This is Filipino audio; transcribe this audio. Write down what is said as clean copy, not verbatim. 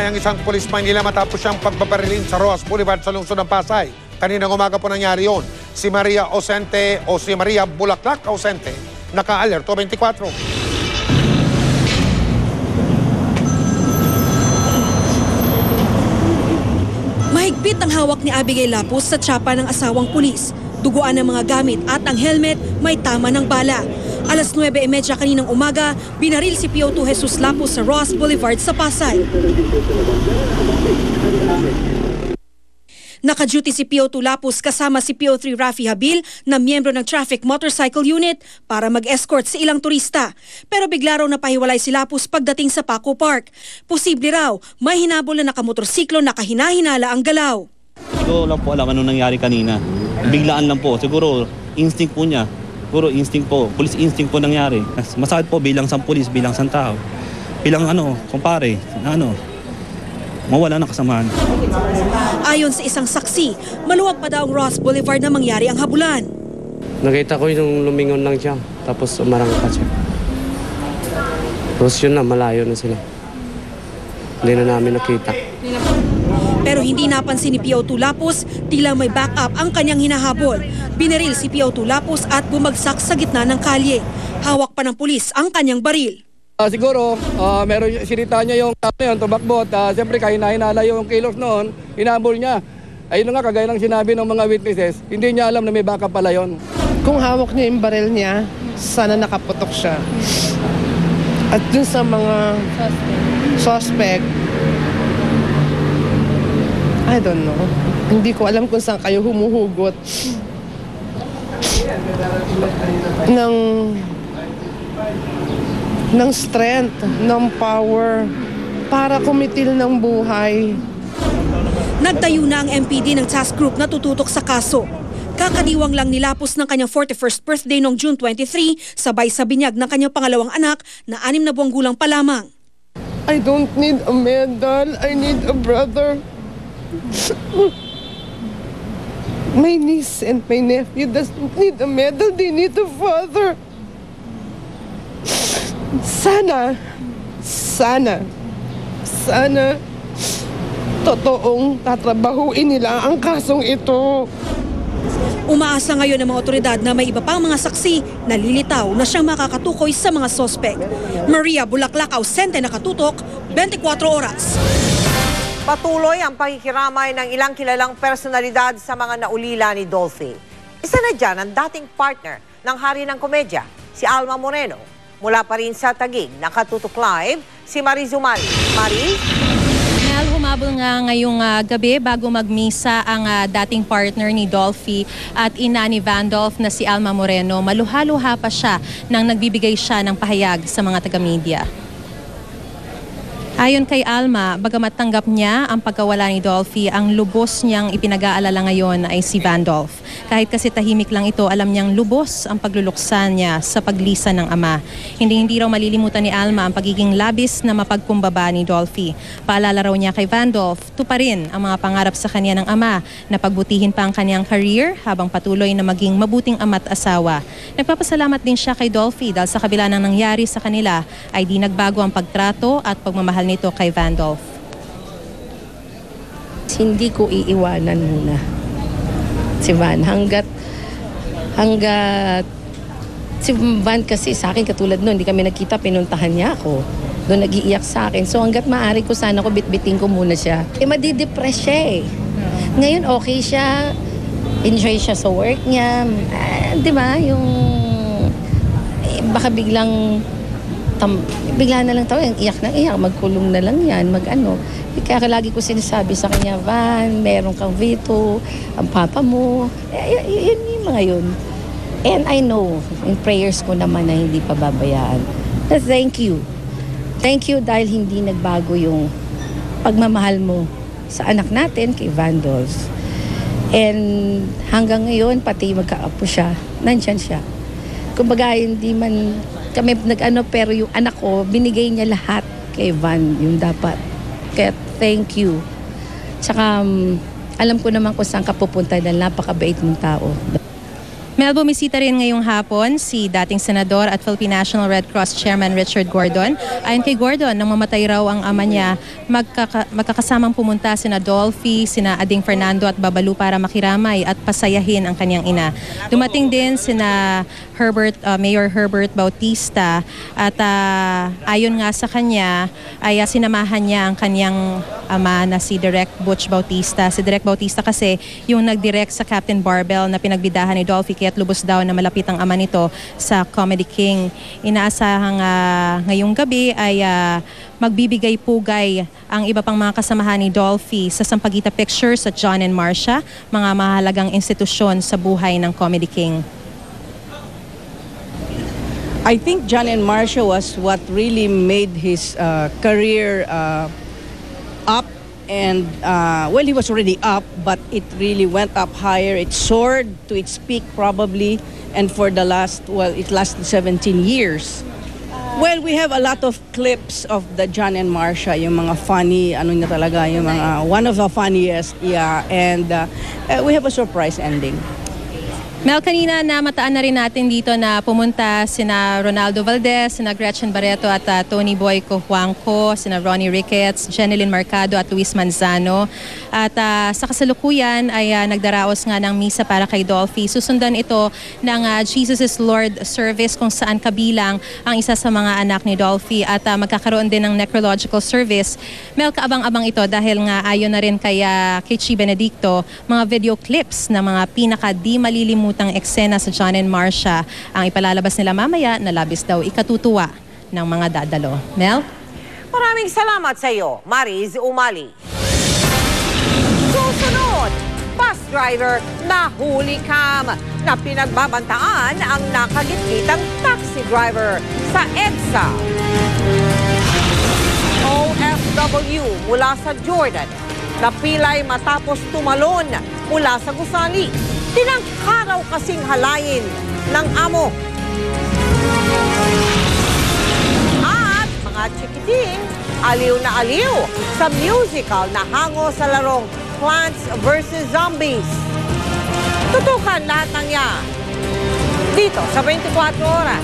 Ang isang pulis Maynila matapos siyang pagbabarilin sa Roas Boulevard sa lungsod ng Pasay. Kaninang umaga po nangyari yon. Si Maria Ausente o si Maria Bulaklak Ausente, naka-alerto 24. Mahigpit ang hawak ni Abigail Lapus sa tsapa ng asawang pulis. Duguan ang mga gamit at ang helmet may tama ng bala. Alas 9:30 kaninang umaga, binaril si PO2 Jesus Lapus sa Roas Boulevard sa Pasay. Naka-duty si PO2 Lapus kasama si PO3 Rafi Habil na miyembro ng Traffic Motorcycle Unit para mag-escort sa ilang turista. Pero bigla raw napahiwalay si Lapus pagdating sa Paco Park. Posible raw, may hinabol na nakamotorsiklo na kahina-hinala ang galaw. Siguro lang po alam anong nangyari kanina. Biglaan lang po. Siguro instinct po niya. Puro instinct po. Police instinct po nangyari. Masakit po bilang isang pulis, bilang isang tao. Bilang kumpare, mawala ng kasamahan. Ayon sa isang saksi, maluwag pa daw ang Ross Boulevard na mangyari ang habulan. Nakita ko yung lumingon lang siya, tapos umarang pa siya. Tapos yun na, malayo na sila. Hindi na namin nakita. Pero hindi napansin ni PO2 Lapus, tila may backup ang kanyang hinahabol. Binaril si PO2 Lapus at bumagsak sa gitna ng kalye. Hawak pa ng pulis ang kanyang baril. Siguro, meron sinita niya yung tumakbo at siyempre kahina-hinala yung kilos noon, hinabol niya. Ayun nga, kagaya ng sinabi ng mga witnesses, hindi niya alam na may backup pala yun. Kung hawak niya yung baril niya, sana nakaputok siya. At dun sa mga suspect, I don't know. Hindi ko alam kung saan kayo humuhugot ng strength, ng power para kumitil ng buhay. Nagtayo na ang MPD ng task group na tututok sa kaso. Kakadiwang lang nilapos ng kanyang 41st birthday noong June 23, sabay sa binyag ng kanyang pangalawang anak na 6 na buwang gulang pa lamang. I don't need a medal. I need a brother. My niece and my nephew doesn't need a medal. They need a father. Sana totoong tatrabahuin nila ang kasong ito. Umaasa ngayon ng mga otoridad na may iba pang mga saksi na lilitaw na siyang makakatukoy sa mga sospek. Maria Bulaklak Ausente, nakatutok, 24 oras. Patuloy ang pakikiramay ng ilang kilalang personalidad sa mga naulila ni Dolphy. Isa na dyan ang dating partner ng Hari ng Komedya, si Alma Moreno. Mula pa rin sa Taguig, nakatutok live si Marie Zumali. Marie? Humabol nga ngayong gabi bago magmisa ang dating partner ni Dolphy at ina ni Vandolph na si Alma Moreno. Maluha-luha pa siya nang nagbibigay siya ng pahayag sa mga taga-media. Ayon kay Alma, bagamat tanggap niya ang pagkawala ni Dolphy, ang lubos niyang ipinag-aalala ngayon ay si Vandolph. Kahit kasi tahimik lang ito, alam niyang lubos ang pagluluksa niya sa paglisan ng ama. Hindi raw malilimutan ni Alma ang pagiging labis na mapagkumbaba ni Dolphy. Paalala raw niya kay Vandolph, tuparin ang mga pangarap sa kanya ng ama na pagbutihin pa ang kanyang career habang patuloy na maging mabuting ama't asawa. Nagpapasalamat din siya kay Dolphy dahil sa kabila ng nangyari sa kanila ay di nagbago ang pagtrato at pagmamahal nito kay Vandolph. Hindi ko iiwanan muna si Van hanggat si Van kasi sa akin katulad noon, hindi kami nagkita, pinuntahan niya ako. Doon nag-iiyak sa akin. So hanggat maaari ko sana ko bitbitin ko muna siya. Madidepress siya eh. Ngayon okay siya, enjoy siya sa work niya. Di ba? Yung baka bigla na lang tayo, iyak na iyak, magkulong na lang yan, mag-ano. Kaya lagi ko sinasabi sa kanya, Van, meron kang veto, ang papa mo, yun yung mga yun. And I know, in prayers ko naman na hindi pa babayaan. But thank you. Thank you dahil hindi nagbago yung pagmamahal mo sa anak natin kay Vandolph. And hanggang ngayon, pati magkaapo siya, nandyan siya. Kumbaga, hindi man kami nag-ano, pero yung anak ko, binigay niya lahat kay Van, yung dapat. Kaya thank you. Tsaka alam ko naman kung saan ka pupunta dahil napakabait mong tao. Mel, bumisita rin ngayong hapon si dating senador at Philippine National Red Cross Chairman Richard Gordon. Ayon kay Gordon, nang mamatay raw ang ama niya, magkakasamang pumunta sina Dolphy, sina Ading Fernando at Babalu para makiramay at pasayahin ang kanyang ina. Dumating din sina Mayor Herbert Bautista at ayon nga sa kanya ay sinamahan niya ang kanyang ama na si Direk Butch Bautista. Si Direk Bautista kasi yung nag-direct sa Captain Barbell na pinagbidahan ni Dolphy kaya't lubos daw na malapit ang ama nito sa Comedy King. Inaasahang ngayong gabi ay magbibigay pugay ang iba pang mga kasamahan ni Dolphy sa Sampaguita Pictures at John and Marcia, mga mahalagang institusyon sa buhay ng Comedy King. I think John and Marcia was what really made his career up, and well, he was already up, but it really went up higher. It soared to its peak probably, and for the last, well, it lasted 17 years. Well, we have a lot of clips of the John and Marcia, yung mga funny, ano na talaga, yung mga, one of the funniest, yeah, and we have a surprise ending. Mel, kanina namataan na rin natin dito na pumunta sina Ronaldo Valdez, sina Gretchen Barreto at Tony Boy Cojuangco, sina Ronnie Ricketts, Jeneline Mercado at Luis Manzano. At sa kasalukuyan ay nagdaraos nga ng misa para kay Dolphy. Susundan ito ng Jesus is Lord service kung saan kabilang ang isa sa mga anak ni Dolphy at magkakaroon din ng necrological service. Mel, kaabang-abang ito dahil nga ayon na rin kay Chi Benedicto, mga video clips na mga pinaka-di malilimutang eksena sa John and Marcia ang ipalalabas nila mamaya na labis daw ikatutuwa ng mga dadalo. Mel? Maraming salamat sa iyo, Mariz Umali. Susunod, bus driver na huli cam na pinagbabantaan ang nakagitgitang taxi driver sa EDSA. OFW mula sa Jordan napilay matapos tumalon mula sa gusali. Tinangkaraw kasing halayin ng amo. At mga chikiting, aliw na aliw sa musical na hango sa larong Plants vs. Zombies. Tutukan lahat ng yan dito sa 24 Oras.